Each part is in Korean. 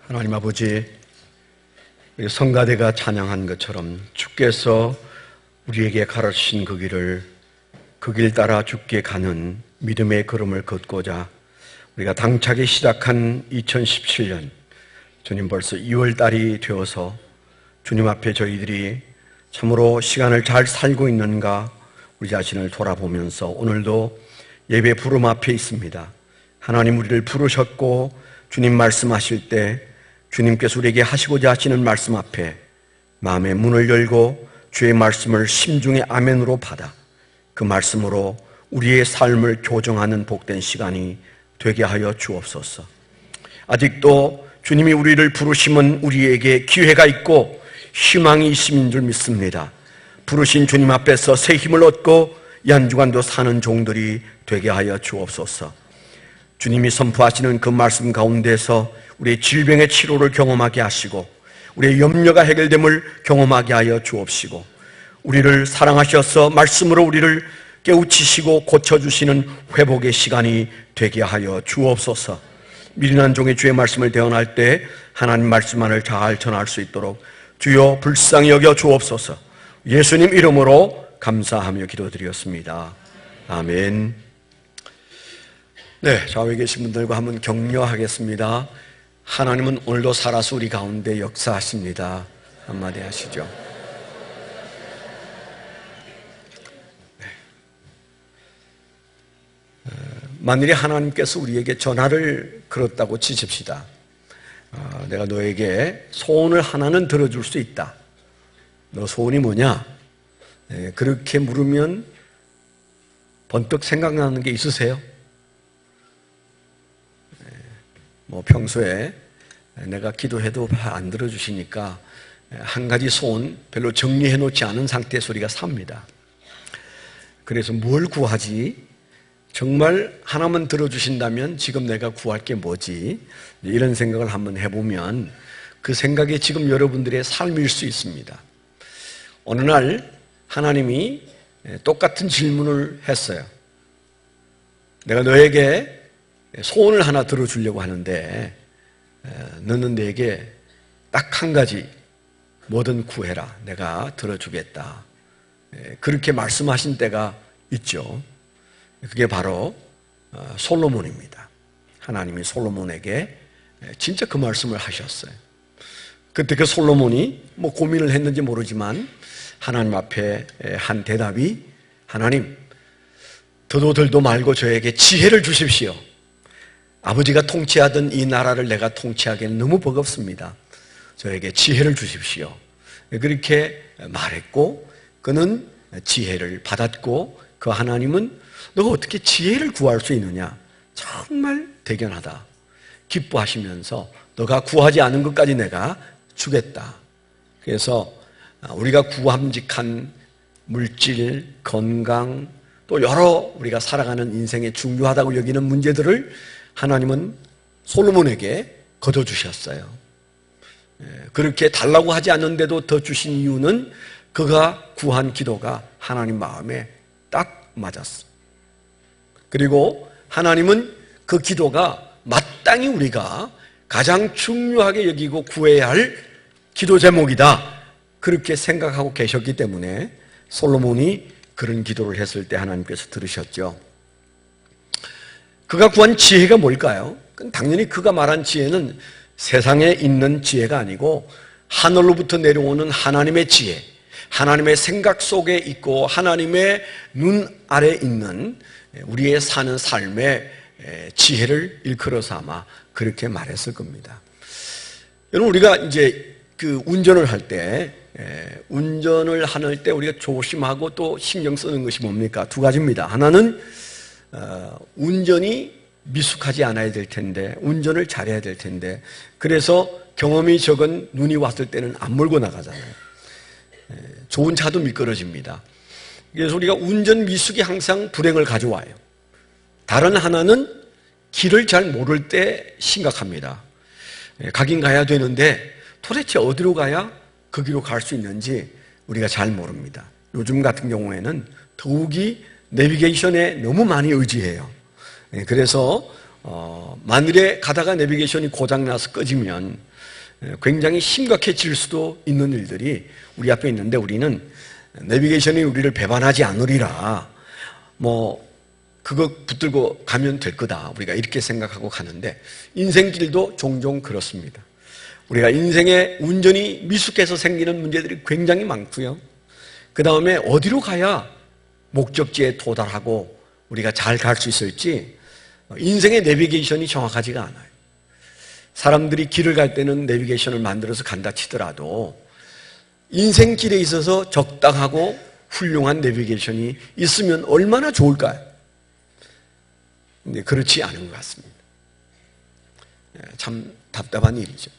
하나님 아버지, 우리 성가대가 찬양한 것처럼 주께서 우리에게 가르치신 그 길 따라 주께 가는 믿음의 걸음을 걷고자 우리가 당차게 시작한 2017년, 주님 벌써 2월달이 되어서 주님 앞에 저희들이 참으로 시간을 잘 살고 있는가 우리 자신을 돌아보면서 오늘도 예배 부름 앞에 있습니다. 하나님 우리를 부르셨고 주님 말씀하실 때 주님께서 우리에게 하시고자 하시는 말씀 앞에 마음의 문을 열고 주의 말씀을 심중의 아멘으로 받아 그 말씀으로 우리의 삶을 교정하는 복된 시간이 되게 하여 주옵소서. 아직도 주님이 우리를 부르심은 우리에게 기회가 있고 희망이 있음인 줄 믿습니다. 부르신 주님 앞에서 새 힘을 얻고 이 한 주간도 사는 종들이 되게 하여 주옵소서. 주님이 선포하시는 그 말씀 가운데서 우리의 질병의 치료를 경험하게 하시고 우리의 염려가 해결됨을 경험하게 하여 주옵시고 우리를 사랑하셔서 말씀으로 우리를 깨우치시고 고쳐주시는 회복의 시간이 되게 하여 주옵소서. 미련한 종의 주의 말씀을 대언할 때 하나님 말씀만을 잘 전할 수 있도록 주여 불쌍히 여겨 주옵소서. 예수님 이름으로 감사하며 기도드렸습니다. 아멘. 네, 좌우에 계신 분들과 한번 격려하겠습니다. 하나님은 오늘도 살아서 우리 가운데 역사하십니다. 한마디 하시죠. 네. 만일에 하나님께서 우리에게 전화를 걸었다고 치십시다. 내가 너에게 소원을 하나는 들어줄 수 있다. 너 소원이 뭐냐? 그렇게 물으면 번뜩 생각나는 게 있으세요? 평소에 내가 기도해도 안 들어주시니까 한 가지 소원 별로 정리해 놓지 않은 상태에서 우리가 삽니다. 그래서 뭘 구하지? 정말 하나만 들어주신다면 지금 내가 구할 게 뭐지? 이런 생각을 한번 해보면 그 생각이 지금 여러분들의 삶일 수 있습니다. 어느 날 하나님이 똑같은 질문을 했어요. 내가 너에게 소원을 하나 들어주려고 하는데 너는 내게 딱 한 가지 뭐든 구해라. 내가 들어주겠다. 그렇게 말씀하신 때가 있죠. 그게 바로 솔로몬입니다. 하나님이 솔로몬에게 진짜 그 말씀을 하셨어요. 그때 그 솔로몬이 고민을 했는지 모르지만 하나님 앞에 한 대답이 하나님, 더도 덜도 말고 저에게 지혜를 주십시오. 아버지가 통치하던 이 나라를 내가 통치하기에는 너무 버겁습니다. 저에게 지혜를 주십시오. 그렇게 말했고 그는 지혜를 받았고 그 하나님은 너가 어떻게 지혜를 구할 수 있느냐? 정말 대견하다. 기뻐하시면서 너가 구하지 않은 것까지 내가 주겠다. 그래서 우리가 구함직한 물질, 건강 또 여러 우리가 살아가는 인생에 중요하다고 여기는 문제들을 하나님은 솔로몬에게 거둬주셨어요. 그렇게 달라고 하지 않는데도 더 주신 이유는 그가 구한 기도가 하나님 마음에 딱 맞았어. 그리고 하나님은 그 기도가 마땅히 우리가 가장 중요하게 여기고 구해야 할 기도 제목이다. 그렇게 생각하고 계셨기 때문에 솔로몬이 그런 기도를 했을 때 하나님께서 들으셨죠. 그가 구한 지혜가 뭘까요? 당연히 그가 말한 지혜는 세상에 있는 지혜가 아니고 하늘로부터 내려오는 하나님의 지혜, 하나님의 생각 속에 있고 하나님의 눈 아래 있는 우리의 사는 삶의 지혜를 일컬어서 아마 그렇게 말했을 겁니다. 여러분, 우리가 이제 그 운전을 할 때 우리가 조심하고 또 신경 쓰는 것이 뭡니까? 두 가지입니다. 하나는 운전이 미숙하지 않아야 될 텐데, 운전을 잘해야 될 텐데, 그래서 경험이 적은 눈이 왔을 때는 안 몰고 나가잖아요. 좋은 차도 미끄러집니다. 그래서 우리가 운전 미숙이 항상 불행을 가져와요. 다른 하나는 길을 잘 모를 때 심각합니다. 가긴 가야 되는데 도대체 어디로 가야 그 길로 갈 수 있는지 우리가 잘 모릅니다. 요즘 같은 경우에는 더욱이 내비게이션에 너무 많이 의지해요. 그래서 만일에 가다가 내비게이션이 고장나서 꺼지면 굉장히 심각해질 수도 있는 일들이 우리 앞에 있는데, 우리는 내비게이션이 우리를 배반하지 않으리라, 그거 붙들고 가면 될 거다, 우리가 이렇게 생각하고 가는데, 인생길도 종종 그렇습니다. 우리가 인생에 운전이 미숙해서 생기는 문제들이 굉장히 많고요. 그 다음에 어디로 가야 목적지에 도달하고 우리가 잘 갈 수 있을지 인생의 내비게이션이 정확하지가 않아요. 사람들이 길을 갈 때는 내비게이션을 만들어서 간다 치더라도 인생 길에 있어서 적당하고 훌륭한 내비게이션이 있으면 얼마나 좋을까요? 근데 그렇지 않은 것 같습니다. 참 답답한 일이죠.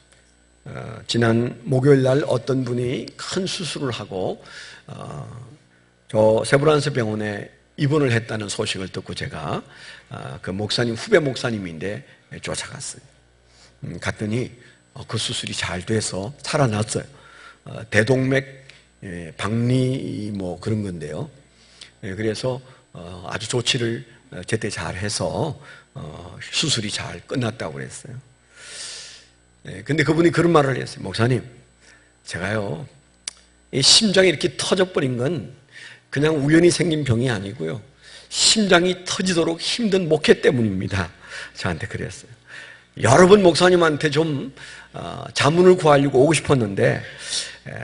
지난 목요일 날 어떤 분이 큰 수술을 하고 저 세브란스 병원에 입원을 했다는 소식을 듣고 제가 그 목사님, 후배 목사님인데 쫓아갔어요. 갔더니 그 수술이 잘 돼서 살아났어요. 대동맥 박리 그런 건데요. 그래서 아주 조치를 제때 잘 해서 수술이 잘 끝났다고 그랬어요. 근데 그분이 그런 말을 했어요. 목사님, 제가요, 이 심장이 이렇게 터져버린 건 그냥 우연히 생긴 병이 아니고요, 심장이 터지도록 힘든 목회 때문입니다. 저한테 그랬어요. 여러 번 목사님한테 좀 자문을 구하려고 오고 싶었는데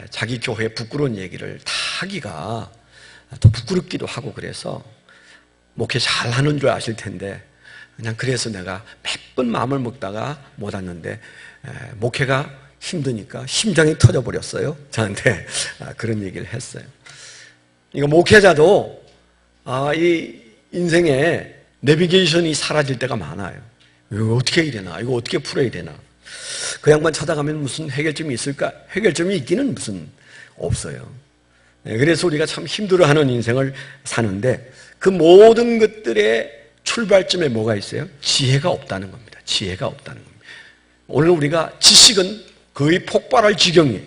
자기 교회 부끄러운 얘기를 다 하기가 또 부끄럽기도 하고, 그래서 목회 잘하는 줄 아실 텐데 그냥 그래서 내가 몇 번 마음을 먹다가 못 왔는데 목회가 힘드니까 심장이 터져버렸어요. 저한테 그런 얘기를 했어요. 이거 목회자도 이 인생에 내비게이션이 사라질 때가 많아요. 이거 어떻게 해야 되나? 이거 어떻게 풀어야 되나? 그 양반 찾아가면 무슨 해결점이 있을까? 해결점이 있기는 무슨 없어요. 그래서 우리가 참 힘들어하는 인생을 사는데, 그 모든 것들의 출발점에 뭐가 있어요? 지혜가 없다는 겁니다. 지혜가 없다는 겁니다. 오늘 우리가 지식은 거의 폭발할 지경이에요.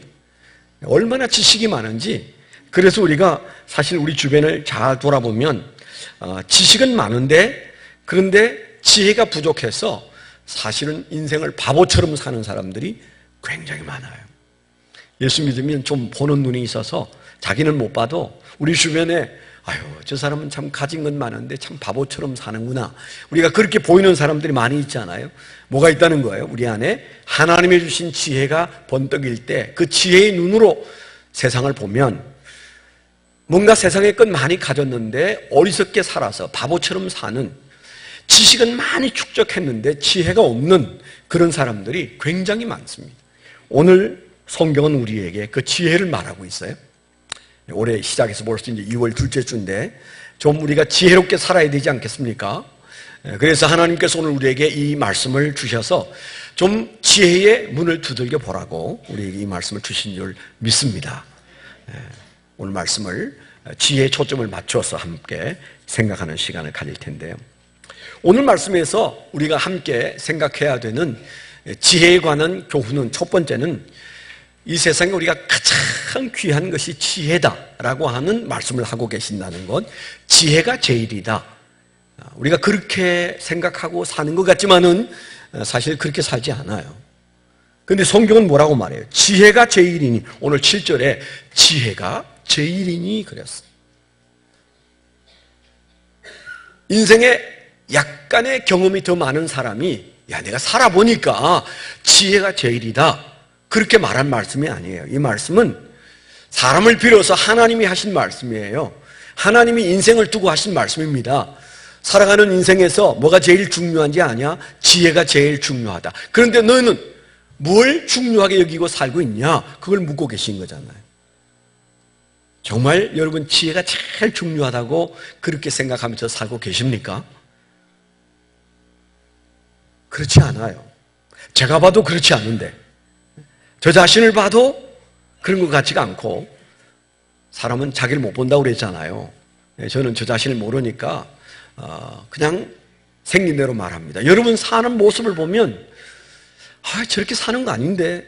얼마나 지식이 많은지. 그래서 우리가 사실 우리 주변을 잘 돌아보면 지식은 많은데, 그런데 지혜가 부족해서 사실은 인생을 바보처럼 사는 사람들이 굉장히 많아요. 예수 믿으면 좀 보는 눈이 있어서 자기는 못 봐도 우리 주변에 아유, 저 사람은 참 가진 건 많은데 참 바보처럼 사는구나, 우리가 그렇게 보이는 사람들이 많이 있잖아요. 뭐가 있다는 거예요? 우리 안에 하나님이 주신 지혜가 번뜩일 때 그 지혜의 눈으로 세상을 보면 뭔가 세상의 것 많이 가졌는데 어리석게 살아서 바보처럼 사는, 지식은 많이 축적했는데 지혜가 없는 그런 사람들이 굉장히 많습니다. 오늘 성경은 우리에게 그 지혜를 말하고 있어요. 올해 시작해서 벌써 이제 2월 둘째 주인데 좀 우리가 지혜롭게 살아야 되지 않겠습니까? 그래서 하나님께서 오늘 우리에게 이 말씀을 주셔서 좀 지혜의 문을 두들겨 보라고 우리에게 이 말씀을 주신 줄 믿습니다. 오늘 말씀을 지혜의 초점을 맞춰서 함께 생각하는 시간을 가질 텐데요. 오늘 말씀에서 우리가 함께 생각해야 되는 지혜에 관한 교훈은, 첫 번째는 이 세상에 우리가 가장 귀한 것이 지혜다라고 하는 말씀을 하고 계신다는 것. 지혜가 제일이다. 우리가 그렇게 생각하고 사는 것 같지만은 사실 그렇게 살지 않아요. 그런데 성경은 뭐라고 말해요? 지혜가 제일이니, 오늘 7절에 지혜가 제일이니 그랬어요. 인생에 약간의 경험이 더 많은 사람이 야, 내가 살아보니까 지혜가 제일이다, 그렇게 말한 말씀이 아니에요. 이 말씀은 사람을 빌어서 하나님이 하신 말씀이에요. 하나님이 인생을 두고 하신 말씀입니다. 살아가는 인생에서 뭐가 제일 중요한지 아냐? 지혜가 제일 중요하다. 그런데 너는 뭘 중요하게 여기고 살고 있냐? 그걸 묻고 계신 거잖아요. 정말 여러분 지혜가 제일 중요하다고 그렇게 생각하면서 살고 계십니까? 그렇지 않아요. 제가 봐도 그렇지 않은데, 저 자신을 봐도 그런 것 같지가 않고, 사람은 자기를 못 본다고 그랬잖아요. 저는 저 자신을 모르니까 그냥 생긴 대로 말합니다. 여러분 사는 모습을 보면 저렇게 사는 거 아닌데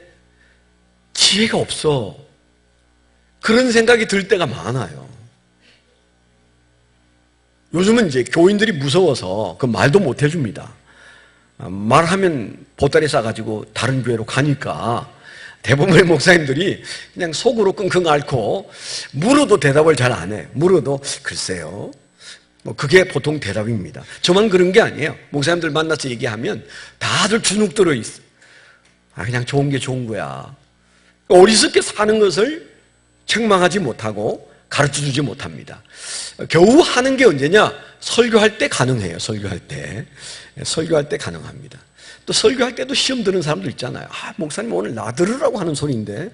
지혜가 없어, 그런 생각이 들 때가 많아요. 요즘은 이제 교인들이 무서워서 그 말도 못 해줍니다. 말하면 보따리 싸가지고 다른 교회로 가니까 대부분의 목사님들이 그냥 속으로 끙끙 앓고 물어도 대답을 잘 안 해. 물어도 글쎄요. 뭐 그게 보통 대답입니다. 저만 그런 게 아니에요. 목사님들 만나서 얘기하면 다들 주눅 들어 있어. 그냥 좋은 게 좋은 거야. 어리석게 사는 것을 책망하지 못하고 가르쳐주지 못합니다. 겨우 하는 게 언제냐? 설교할 때 가능해요. 설교할 때 가능합니다. 또 설교할 때도 시험 드는 사람도 있잖아요. 목사님 오늘 나 들으라고 하는 소리인데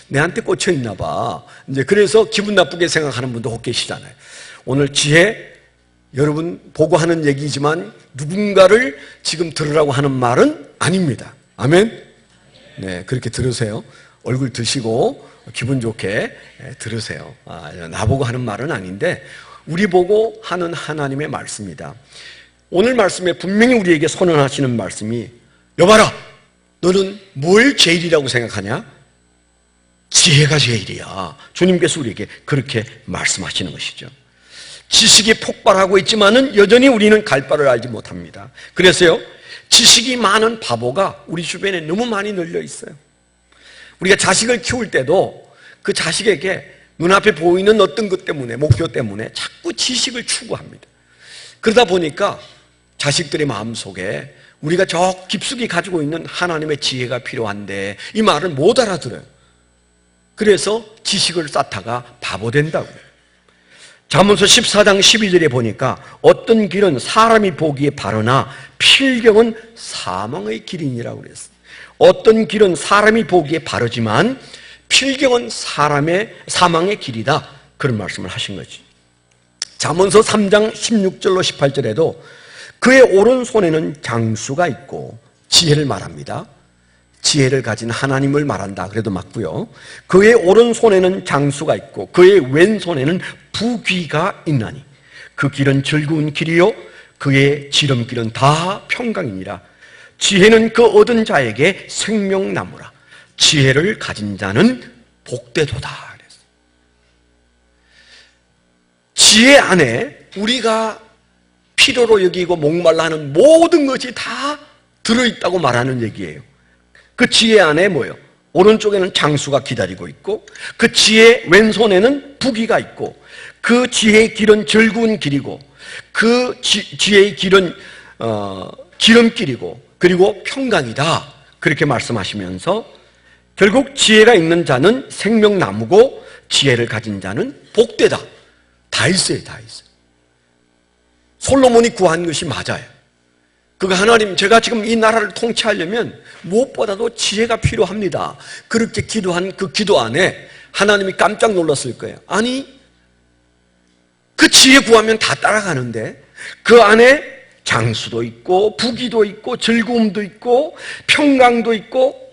내한테 꽂혀 있나 봐. 이제 그래서 기분 나쁘게 생각하는 분도 혹 계시잖아요. 오늘 지혜, 여러분 보고 하는 얘기지만 누군가를 지금 들으라고 하는 말은 아닙니다. 아멘? 네, 그렇게 들으세요. 얼굴 드시고 기분 좋게 들으세요. 나보고 하는 말은 아닌데 우리 보고 하는 하나님의 말씀이다. 오늘 말씀에 분명히 우리에게 선언하시는 말씀이 여봐라, 너는 뭘 제일이라고 생각하냐? 지혜가 제일이야. 주님께서 우리에게 그렇게 말씀하시는 것이죠. 지식이 폭발하고 있지만은 여전히 우리는 갈 바를 알지 못합니다. 그래서요, 지식이 많은 바보가 우리 주변에 너무 많이 널려 있어요. 우리가 자식을 키울 때도 그 자식에게 눈앞에 보이는 어떤 것 때문에, 목표 때문에 자꾸 지식을 추구합니다. 그러다 보니까 자식들의 마음속에 우리가 저 깊숙이 가지고 있는 하나님의 지혜가 필요한데 이 말을 못 알아들어요. 그래서 지식을 쌓다가 바보 된다고요. 잠언서 14장 12절에 보니까 어떤 길은 사람이 보기에 바르나 필경은 사망의 길이니라고 그랬어요. 어떤 길은 사람이 보기에 바르지만 필경은 사망의 길이다. 그런 말씀을 하신 거지. 잠언서 3장 16절로 18절에도 그의 오른손에는 장수가 있고 지혜를 말합니다. 지혜를 가진 하나님을 말한다. 그래도 맞고요. 그의 오른손에는 장수가 있고 그의 왼손에는 부귀가 있나니 그 길은 즐거운 길이요 그의 지름길은 다 평강이니라. 지혜는 그 얻은 자에게 생명나무라. 지혜를 가진 자는 복되도다. 지혜 안에 우리가 필요로 여기고 목말라 하는 모든 것이 다 들어있다고 말하는 얘기예요. 그 지혜 안에 뭐예요? 오른쪽에는 장수가 기다리고 있고 그 지혜 왼손에는 부귀가 있고 그 지혜의 길은 즐거운 길이고 그 지혜의 길은 기름길이고 그리고 평강이다. 그렇게 말씀하시면서 결국 지혜가 있는 자는 생명나무고 지혜를 가진 자는 복되다. 다 있어요. 다 있어요. 솔로몬이 구한 것이 맞아요. 그가 하나님, 제가 지금 이 나라를 통치하려면 무엇보다도 지혜가 필요합니다. 그렇게 기도한 그 기도 안에 하나님이 깜짝 놀랐을 거예요. 아니, 그 지혜 구하면 다 따라가는데 그 안에 장수도 있고 부귀도 있고 즐거움도 있고 평강도 있고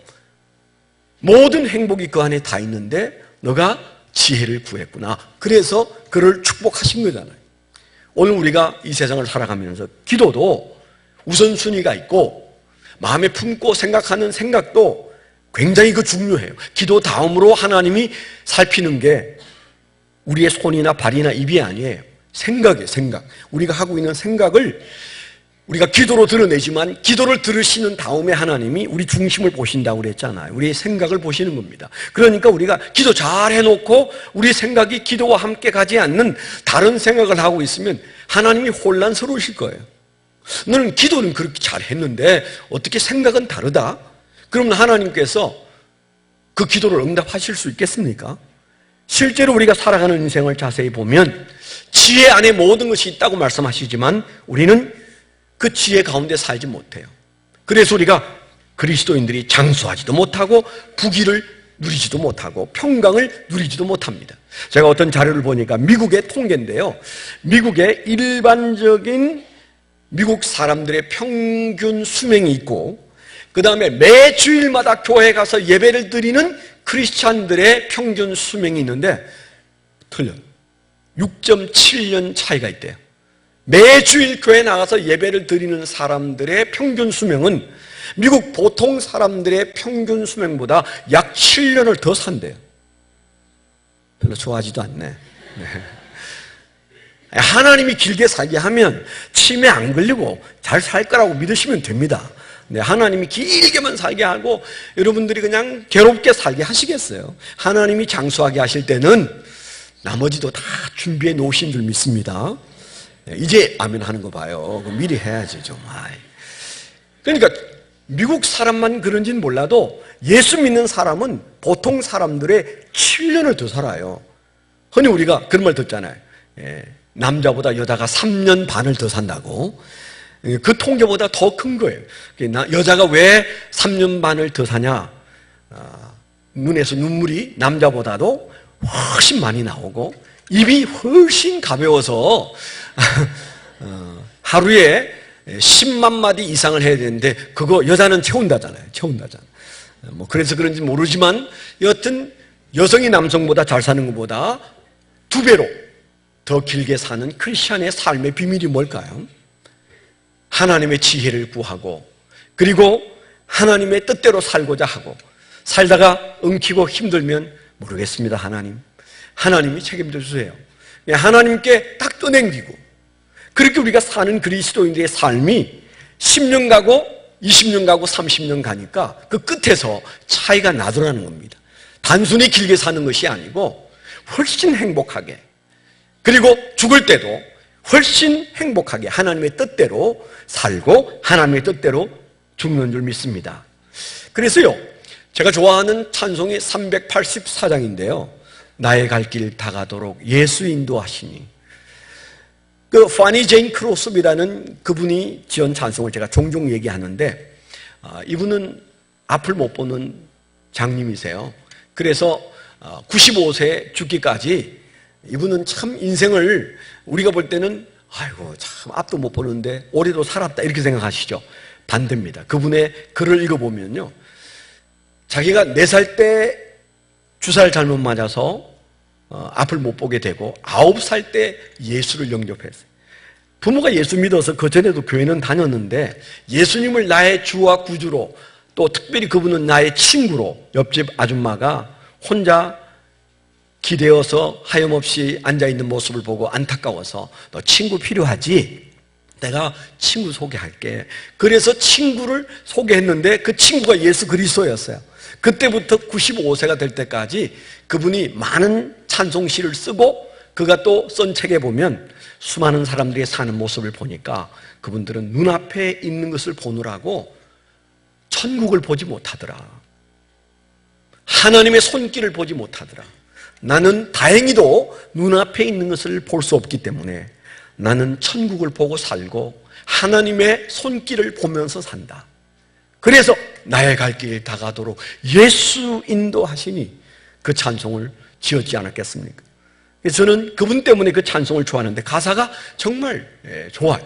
모든 행복이 그 안에 다 있는데 너가 지혜를 구했구나. 그래서 그를 축복하신 거잖아요. 오늘 우리가 이 세상을 살아가면서 기도도 우선순위가 있고 마음에 품고 생각하는 생각도 굉장히 중요해요. 기도 다음으로 하나님이 살피는 게 우리의 손이나 발이나 입이 아니에요. 생각이에요. 생각. 우리가 하고 있는 생각을 우리가 기도로 드러내지만 기도를 들으시는 다음에 하나님이 우리 중심을 보신다고 그랬잖아요. 우리의 생각을 보시는 겁니다. 그러니까 우리가 기도 잘 해놓고 우리 생각이 기도와 함께 가지 않는 다른 생각을 하고 있으면 하나님이 혼란스러우실 거예요. 너는 기도는 그렇게 잘 했는데 어떻게 생각은 다르다? 그러면 하나님께서 그 기도를 응답하실 수 있겠습니까? 실제로 우리가 살아가는 인생을 자세히 보면 지혜 안에 모든 것이 있다고 말씀하시지만 우리는 그 지혜 가운데 살지 못해요. 그래서 우리가 그리스도인들이 장수하지도 못하고 부귀를 누리지도 못하고 평강을 누리지도 못합니다. 제가 어떤 자료를 보니까 미국의 통계인데요. 미국의 일반적인 미국 사람들의 평균 수명이 있고 그 다음에 매 주일마다 교회 가서 예배를 드리는 크리스찬들의 평균 수명이 있는데 틀려요. 6.7년 차이가 있대요. 매주일 교회 나가서 예배를 드리는 사람들의 평균 수명은 미국 보통 사람들의 평균 수명보다 약 7년을 더 산대요. 별로 좋아하지도 않네. 네. 하나님이 길게 살게 하면 치매 안 걸리고 잘 살 거라고 믿으시면 됩니다. 네, 하나님이 길게만 살게 하고 여러분들이 그냥 괴롭게 살게 하시겠어요? 하나님이 장수하게 하실 때는 나머지도 다 준비해 놓으신 줄 믿습니다. 네, 이제 아멘 하는 거 봐요. 미리 해야지 좀. 그러니까 미국 사람만 그런지는 몰라도 예수 믿는 사람은 보통 사람들의 7년을 더 살아요. 흔히 우리가 그런 말 듣잖아요. 남자보다 여자가 3년 반을 더 산다고. 그 통계보다 더 큰 거예요. 여자가 왜 3년 반을 더 사냐? 눈에서 눈물이 남자보다도 훨씬 많이 나오고 입이 훨씬 가벼워서 하루에 10만 마디 이상을 해야 되는데 그거 여자는 채운다잖아요. 뭐 그래서 그런지 모르지만 여하튼 여성이 남성보다 잘 사는 것보다 2배로 더 길게 사는 크리스천의 삶의 비밀이 뭘까요? 하나님의 지혜를 구하고 그리고 하나님의 뜻대로 살고자 하고 살다가 엉키고 힘들면 모르겠습니다. 하나님이 책임져 주세요. 하나님께 딱 떠넘기고 그렇게 우리가 사는 그리스도인들의 삶이 10년 가고 20년 가고 30년 가니까 그 끝에서 차이가 나더라는 겁니다. 단순히 길게 사는 것이 아니고 훨씬 행복하게 그리고 죽을 때도 훨씬 행복하게 하나님의 뜻대로 살고 하나님의 뜻대로 죽는 줄 믿습니다. 그래서요, 제가 좋아하는 찬송이 384장인데요. 나의 갈 길 다가도록 예수 인도하시니. 그 파니 제인 크로스비라는 그분이 지은 찬송을 제가 종종 얘기하는데 이분은 앞을 못 보는 장님이세요. 그래서 95세 죽기까지 이분은 참 인생을 우리가 볼 때는 아이고 참 앞도 못 보는데 올해도 살았다 이렇게 생각하시죠. 반대입니다. 그분의 글을 읽어보면요, 자기가 4살 때 주사를 잘못 맞아서 앞을 못 보게 되고 9살 때 예수를 영접했어요. 부모가 예수 믿어서 그전에도 교회는 다녔는데 예수님을 나의 주와 구주로 또 특별히 그분은 나의 친구로 옆집 아줌마가 혼자 기대어서 하염없이 앉아있는 모습을 보고 안타까워서 너 친구 필요하지? 내가 친구 소개할게. 그래서 친구를 소개했는데 그 친구가 예수 그리스도였어요. 그때부터 95세가 될 때까지 그분이 많은 찬송시를 쓰고 그가 또 쓴 책에 보면 수많은 사람들이 사는 모습을 보니까 그분들은 눈앞에 있는 것을 보느라고 천국을 보지 못하더라. 하나님의 손길을 보지 못하더라. 나는 다행히도 눈앞에 있는 것을 볼 수 없기 때문에 나는 천국을 보고 살고 하나님의 손길을 보면서 산다. 그래서 나의 갈 길 다가도록 예수 인도하시니 그 찬송을 지었지 않았겠습니까? 저는 그분 때문에 그 찬송을 좋아하는데 가사가 정말 좋아요.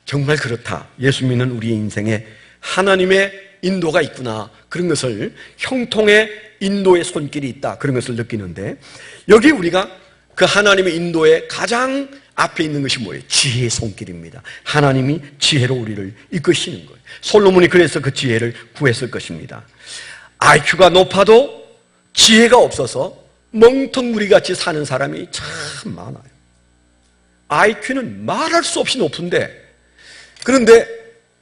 정말 그렇다. 예수 믿는 우리의 인생에 하나님의 인도가 있구나. 그런 것을 형통의 인도의 손길이 있다. 그런 것을 느끼는데 여기 우리가 그 하나님의 인도의 가장 앞에 있는 것이 뭐예요? 지혜의 손길입니다. 하나님이 지혜로 우리를 이끄시는 거예요. 솔로몬이 그래서 그 지혜를 구했을 것입니다. IQ가 높아도 지혜가 없어서 멍텅구리같이 사는 사람이 참 많아요. IQ는 말할 수 없이 높은데 그런데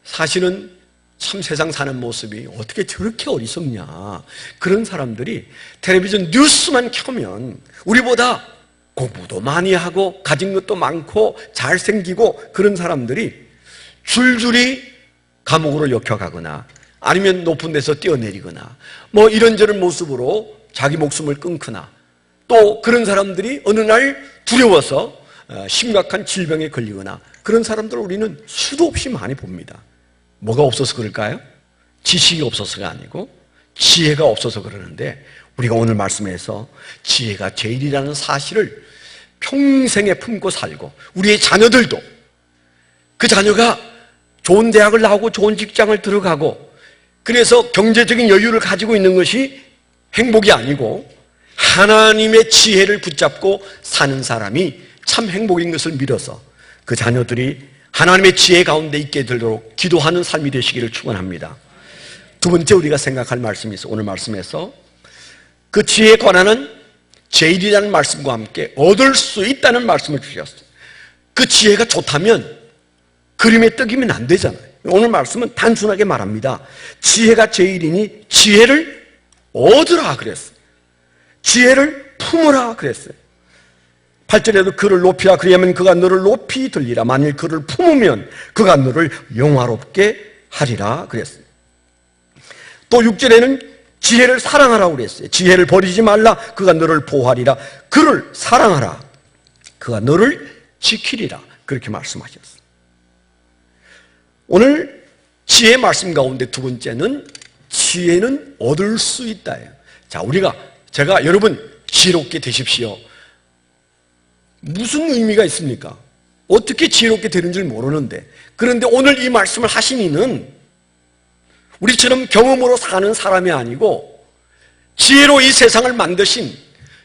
사실은 참 세상 사는 모습이 어떻게 저렇게 어리석냐. 그런 사람들이 텔레비전 뉴스만 켜면 우리보다 공부도 많이 하고 가진 것도 많고 잘생기고 그런 사람들이 줄줄이 감옥으로 역혀가거나 아니면 높은 데서 뛰어내리거나 뭐 이런저런 모습으로 자기 목숨을 끊거나 또 그런 사람들이 어느 날 두려워서 심각한 질병에 걸리거나 그런 사람들을 우리는 수도 없이 많이 봅니다. 뭐가 없어서 그럴까요? 지식이 없어서가 아니고 지혜가 없어서 그러는데 우리가 오늘 말씀에서 지혜가 제일이라는 사실을 평생에 품고 살고 우리의 자녀들도 그 자녀가 좋은 대학을 나오고 좋은 직장을 들어가고 그래서 경제적인 여유를 가지고 있는 것이 행복이 아니고 하나님의 지혜를 붙잡고 사는 사람이 참 행복인 것을 믿어서 그 자녀들이 하나님의 지혜 가운데 있게 되도록 기도하는 삶이 되시기를 축원합니다. 두 번째 우리가 생각할 말씀이 있어요. 오늘 말씀에서 그 지혜에 관한 제일이라는 말씀과 함께 얻을 수 있다는 말씀을 주셨어요. 그 지혜가 좋다면 그림에 떡이면 안 되잖아요. 오늘 말씀은 단순하게 말합니다. 지혜가 제일이니 지혜를 얻으라 그랬어요. 지혜를 품으라 그랬어요. 8절에도 그를 높이라 그리하면 그가 너를 높이 들리라. 만일 그를 품으면 그가 너를 영화롭게 하리라 그랬어요. 또 6절에는 지혜를 사랑하라고 그랬어요. 지혜를 버리지 말라. 그가 너를 보호하리라. 그를 사랑하라. 그가 너를 지키리라. 그렇게 말씀하셨어요. 오늘 지혜 말씀 가운데 두 번째는 지혜는 얻을 수 있다예요. 자, 제가 여러분 지혜롭게 되십시오. 무슨 의미가 있습니까? 어떻게 지혜롭게 되는 줄 모르는데, 그런데 오늘 이 말씀을 하신 이는 우리처럼 경험으로 사는 사람이 아니고 지혜로 이 세상을 만드신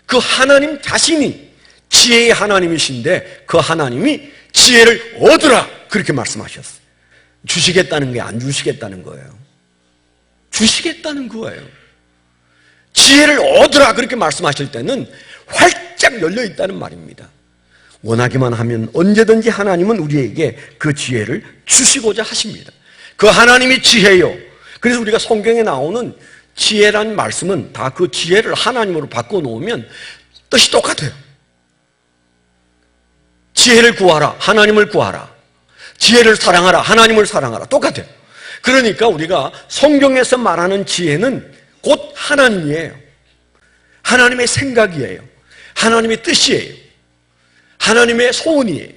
그 하나님 자신이 지혜의 하나님이신데, 그 하나님이 지혜를 얻으라 그렇게 말씀하셨어요. 주시겠다는 게 안 주시겠다는 거예요. 주시겠다는 거예요. 지혜를 얻으라 그렇게 말씀하실 때는 활짝 열려 있다는 말입니다. 원하기만 하면 언제든지 하나님은 우리에게 그 지혜를 주시고자 하십니다. 그 하나님이 지혜요. 그래서 우리가 성경에 나오는 지혜라는 말씀은 다 그 지혜를 하나님으로 바꿔놓으면 뜻이 똑같아요. 지혜를 구하라, 하나님을 구하라. 지혜를 사랑하라, 하나님을 사랑하라. 똑같아요. 그러니까 우리가 성경에서 말하는 지혜는 곧 하나님이에요. 하나님의 생각이에요. 하나님의 뜻이에요. 하나님의 소원이에요.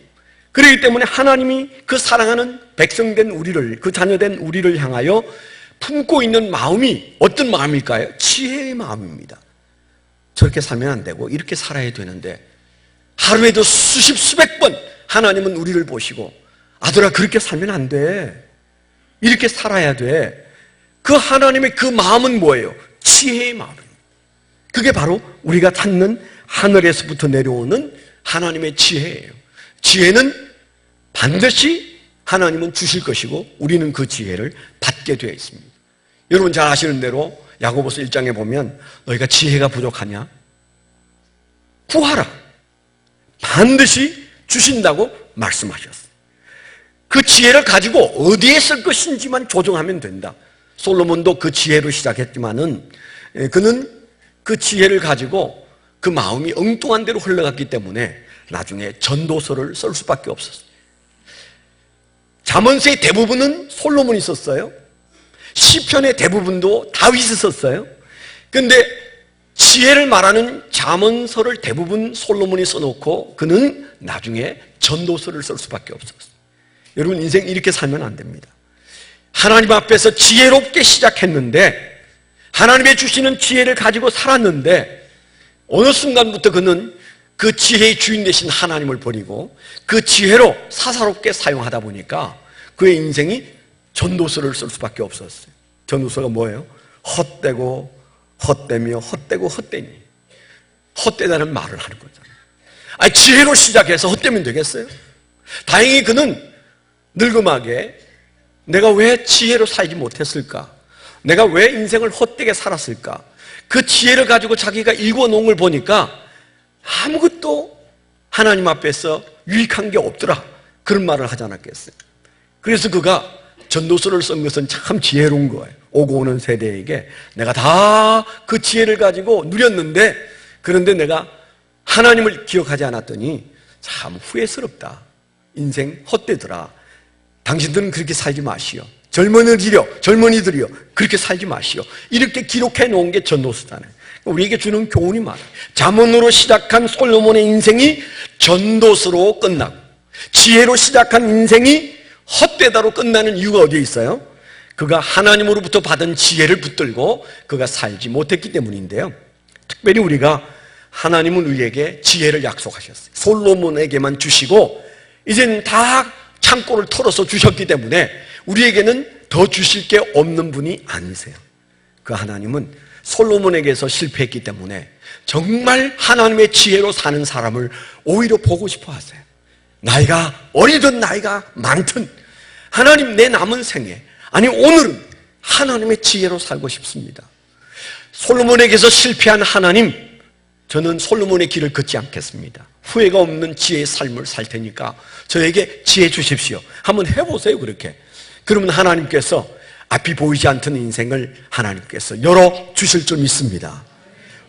그렇기 때문에 하나님이 그 사랑하는 백성된 우리를, 그 자녀된 우리를 향하여 품고 있는 마음이 어떤 마음일까요? 지혜의 마음입니다. 저렇게 살면 안 되고 이렇게 살아야 되는데, 하루에도 수십 수백 번 하나님은 우리를 보시고 아들아 그렇게 살면 안 돼. 이렇게 살아야 돼. 그 하나님의 그 마음은 뭐예요? 지혜의 마음입니다. 그게 바로 우리가 찾는 하늘에서부터 내려오는 하나님의 지혜예요. 지혜는 반드시 하나님은 주실 것이고 우리는 그 지혜를 받게 되어 있습니다. 여러분 잘 아시는 대로 야고보서 1장에 보면 너희가 지혜가 부족하냐? 구하라. 반드시 주신다고 말씀하셨어요. 그 지혜를 가지고 어디에 쓸 것인지만 조정하면 된다. 솔로몬도 그 지혜로 시작했지만은 그는 그 지혜를 가지고 그 마음이 엉뚱한 대로 흘러갔기 때문에 나중에 전도서를 쓸 수밖에 없었어요. 잠언서의 대부분은 솔로몬이 썼어요. 시편의 대부분도 다윗이 썼어요. 그런데 지혜를 말하는 잠언서를 대부분 솔로몬이 써놓고 그는 나중에 전도서를 쓸 수밖에 없었어요. 여러분 인생 이렇게 살면 안 됩니다. 하나님 앞에서 지혜롭게 시작했는데 하나님의 주시는 지혜를 가지고 살았는데 어느 순간부터 그는 그 지혜의 주인 되신 하나님을 버리고 그 지혜로 사사롭게 사용하다 보니까 그의 인생이 전도서를 쓸 수밖에 없었어요. 전도서가 뭐예요? 헛되고 헛되며 헛되고 헛되니. 헛되다는 말을 하는 거잖아요. 아니 지혜로 시작해서 헛되면 되겠어요? 다행히 그는 늙음하게 내가 왜 지혜로 살지 못했을까? 내가 왜 인생을 헛되게 살았을까? 그 지혜를 가지고 자기가 일궈놓은 걸 보니까 아무것도 하나님 앞에서 유익한 게 없더라. 그런 말을 하지 않았겠어요? 그래서 그가 전도서를 쓴 것은 참 지혜로운 거예요. 오고 오는 세대에게 내가 다 그 지혜를 가지고 누렸는데 그런데 내가 하나님을 기억하지 않았더니 참 후회스럽다. 인생 헛되더라. 당신들은 그렇게 살지 마시오. 젊은이들이여 그렇게 살지 마시오. 이렇게 기록해 놓은 게 전도서잖아요. 우리에게 주는 교훈이 많아요. 잠언으로 시작한 솔로몬의 인생이 전도서로 끝나고 지혜로 시작한 인생이 헛되다로 끝나는 이유가 어디에 있어요? 그가 하나님으로부터 받은 지혜를 붙들고 그가 살지 못했기 때문인데요. 특별히 우리가 하나님은 우리에게 지혜를 약속하셨어요. 솔로몬에게만 주시고 이제는 다 창고를 털어서 주셨기 때문에 우리에게는 더 주실 게 없는 분이 아니세요. 그 하나님은 솔로몬에게서 실패했기 때문에 정말 하나님의 지혜로 사는 사람을 오히려 보고 싶어 하세요. 나이가 어리든 나이가 많든 하나님 내 남은 생에 아니 오늘은 하나님의 지혜로 살고 싶습니다. 솔로몬에게서 실패한 하나님 저는 솔로몬의 길을 걷지 않겠습니다. 후회가 없는 지혜의 삶을 살 테니까 저에게 지혜 주십시오. 한번 해보세요. 그렇게. 그러면 하나님께서 앞이 보이지 않던 인생을 하나님께서 열어주실 줄 믿습니다.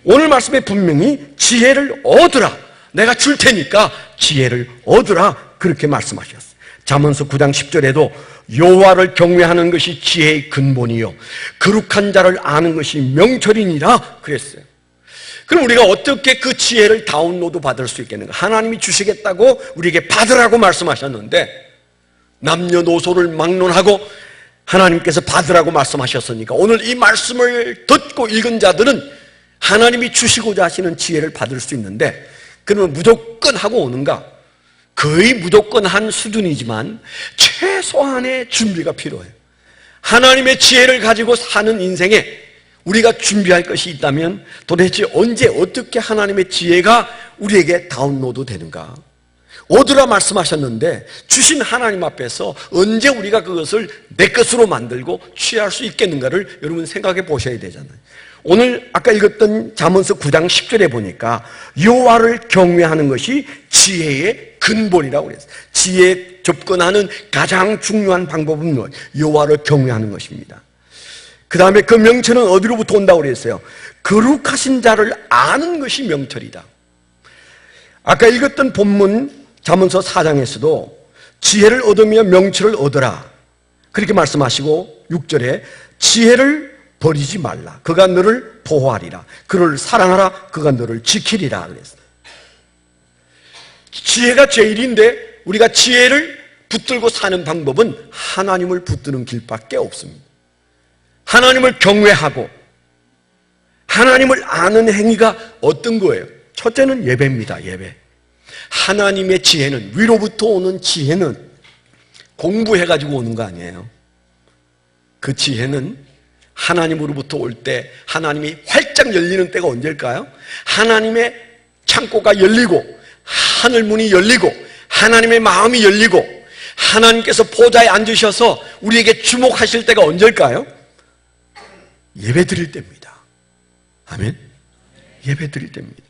오늘 말씀에 분명히 지혜를 얻으라, 내가 줄 테니까 지혜를 얻으라, 그렇게 말씀하셨어요. 잠언서 9장 10절에도 여호와를 경외하는 것이 지혜의 근본이요 거룩한 자를 아는 것이 명철이니라 그랬어요. 그럼 우리가 어떻게 그 지혜를 다운로드 받을 수 있겠는가? 하나님이 주시겠다고 우리에게 받으라고 말씀하셨는데 남녀노소를 막론하고 하나님께서 받으라고 말씀하셨으니까 오늘 이 말씀을 듣고 읽은 자들은 하나님이 주시고자 하시는 지혜를 받을 수 있는데, 그러면 무조건 하고 오는가? 거의 무조건 한 수준이지만 최소한의 준비가 필요해요. 하나님의 지혜를 가지고 사는 인생에 우리가 준비할 것이 있다면 도대체 언제 어떻게 하나님의 지혜가 우리에게 다운로드 되는가? 얻으라 말씀하셨는데 주신 하나님 앞에서 언제 우리가 그것을 내 것으로 만들고 취할 수 있겠는가를 여러분 생각해 보셔야 되잖아요. 오늘 아까 읽었던 잠언서 9장 10절에 보니까 여호와를 경외하는 것이 지혜의 근본이라고 그랬어요. 지혜에 접근하는 가장 중요한 방법은 뭐예요? 여호와를 경외하는 것입니다. 그 다음에 그 명철은 어디로부터 온다고 그랬어요? 거룩하신 자를 아는 것이 명철이다. 아까 읽었던 본문 잠언서 4장에서도 지혜를 얻으며 명철을 얻으라 그렇게 말씀하시고 6절에 지혜를 버리지 말라. 그가 너를 보호하리라. 그를 사랑하라. 그가 너를 지키리라 그랬어요. 지혜가 제일인데 우리가 지혜를 붙들고 사는 방법은 하나님을 붙드는 길밖에 없습니다. 하나님을 경외하고 하나님을 아는 행위가 어떤 거예요? 첫째는 예배입니다. 예배. 하나님의 지혜는, 위로부터 오는 지혜는 공부해가지고 오는 거 아니에요. 그 지혜는 하나님으로부터 올 때 하나님이 활짝 열리는 때가 언제일까요? 하나님의 창고가 열리고 하늘 문이 열리고 하나님의 마음이 열리고 하나님께서 보좌에 앉으셔서 우리에게 주목하실 때가 언제일까요? 예배 드릴 때입니다. 아멘? 예배 드릴 때입니다.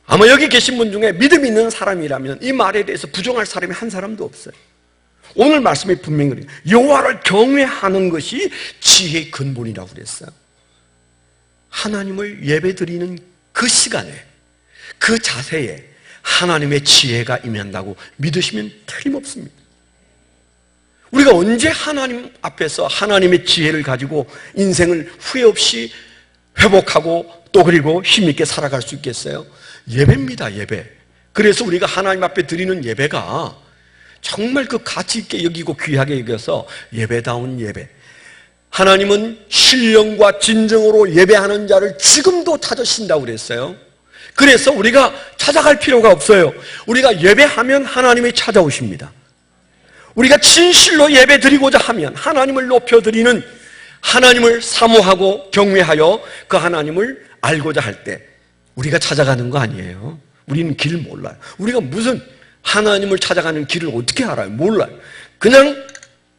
아마 여기 계신 분 중에 믿음 있는 사람이라면 이 말에 대해서 부정할 사람이 한 사람도 없어요. 오늘 말씀이 분명히 그래요. 여호와를 경외하는 것이 지혜의 근본이라고 그랬어요. 하나님을 예배드리는 그 시간에, 그 자세에 하나님의 지혜가 임한다고 믿으시면 틀림없습니다. 우리가 언제 하나님 앞에서 하나님의 지혜를 가지고 인생을 후회 없이 회복하고 또 그리고 힘있게 살아갈 수 있겠어요? 예배입니다. 예배. 그래서 우리가 하나님 앞에 드리는 예배가 정말 그 가치 있게 여기고 귀하게 여겨서 예배다운 예배. 하나님은 신령과 진정으로 예배하는 자를 지금도 찾으신다고 그랬어요. 그래서 우리가 찾아갈 필요가 없어요. 우리가 예배하면 하나님이 찾아오십니다. 우리가 진실로 예배 드리고자 하면 하나님을 높여드리는, 하나님을 사모하고 경외하여 그 하나님을 알고자 할 때 우리가 찾아가는 거 아니에요. 우리는 길 몰라요. 우리가 무슨 하나님을 찾아가는 길을 어떻게 알아요? 몰라요. 그냥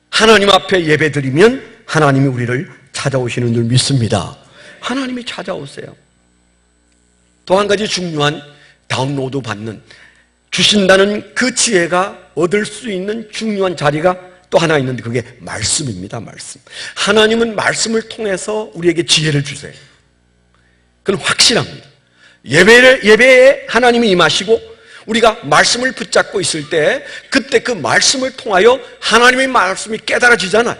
하나님 앞에 예배 드리면 하나님이 우리를 찾아오시는 줄 믿습니다. 하나님이 찾아오세요. 또 한 가지 중요한 다운로드 받는, 주신다는 그 지혜가 얻을 수 있는 중요한 자리가 또 하나 있는데 그게 말씀입니다. 말씀. 하나님은 말씀을 통해서 우리에게 지혜를 주세요. 그건 확실합니다. 예배에 하나님이 임하시고 우리가 말씀을 붙잡고 있을 때 그때 그 말씀을 통하여 하나님의 말씀이 깨달아지잖아요.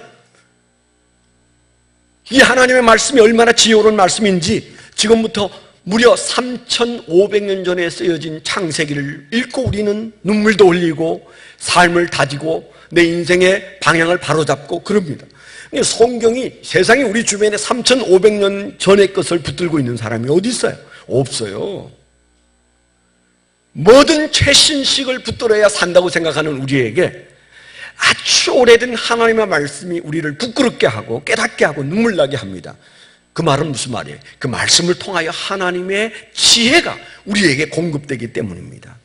이 하나님의 말씀이 얼마나 지혜로운 말씀인지 지금부터 무려 3,500년 전에 쓰여진 창세기를 읽고 우리는 눈물도 흘리고 삶을 다지고 내 인생의 방향을 바로잡고 그럽니다. 성경이 세상에 우리 주변에 3,500년 전의 것을 붙들고 있는 사람이 어디 있어요? 없어요. 뭐든 최신식을 붙들어야 산다고 생각하는 우리에게 아주 오래된 하나님의 말씀이 우리를 부끄럽게 하고 깨닫게 하고 눈물 나게 합니다. 그 말은 무슨 말이에요? 그 말씀을 통하여 하나님의 지혜가 우리에게 공급되기 때문입니다.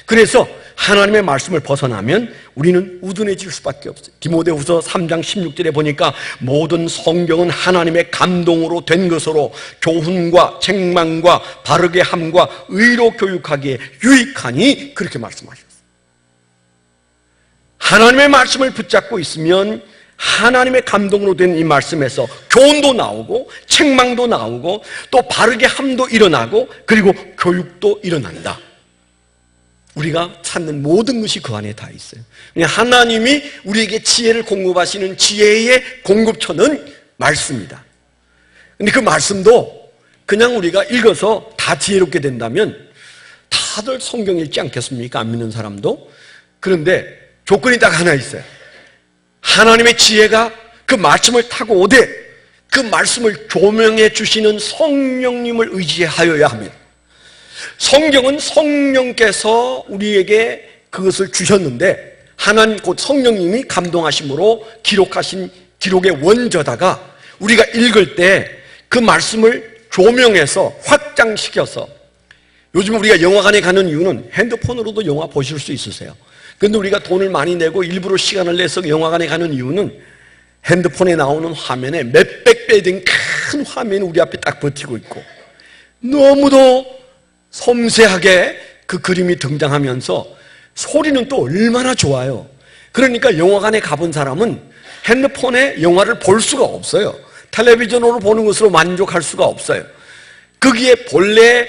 그래서 하나님의 말씀을 벗어나면 우리는 우둔해질 수밖에 없어요. 디모데후서 3장 16절에 보니까 모든 성경은 하나님의 감동으로 된 것으로 교훈과 책망과 바르게 함과 의로 교육하기에 유익하니 그렇게 말씀하셨어요. 하나님의 말씀을 붙잡고 있으면 하나님의 감동으로 된 이 말씀에서 교훈도 나오고 책망도 나오고 또 바르게 함도 일어나고 그리고 교육도 일어난다. 우리가 찾는 모든 것이 그 안에 다 있어요. 하나님이 우리에게 지혜를 공급하시는 지혜의 공급처는 말씀이다. 근데 그 말씀도 그냥 우리가 읽어서 다 지혜롭게 된다면 다들 성경 읽지 않겠습니까? 안 믿는 사람도. 그런데 조건이 딱 하나 있어요. 하나님의 지혜가 그 말씀을 타고 오되 그 말씀을 조명해 주시는 성령님을 의지하여야 합니다. 성경은 성령께서 우리에게 그것을 주셨는데 하나님 곧 성령님이 감동하심으로 기록하신 기록의 원저다가 우리가 읽을 때 그 말씀을 조명해서 확장시켜서 요즘 우리가 영화관에 가는 이유는 핸드폰으로도 영화 보실 수 있으세요. 그런데 우리가 돈을 많이 내고 일부러 시간을 내서 영화관에 가는 이유는 핸드폰에 나오는 화면에 몇백 배 된 큰 화면이 우리 앞에 딱 버티고 있고 너무도 섬세하게 그 그림이 등장하면서 소리는 또 얼마나 좋아요. 그러니까 영화관에 가본 사람은 핸드폰에 영화를 볼 수가 없어요. 텔레비전으로 보는 것으로 만족할 수가 없어요. 거기에 본래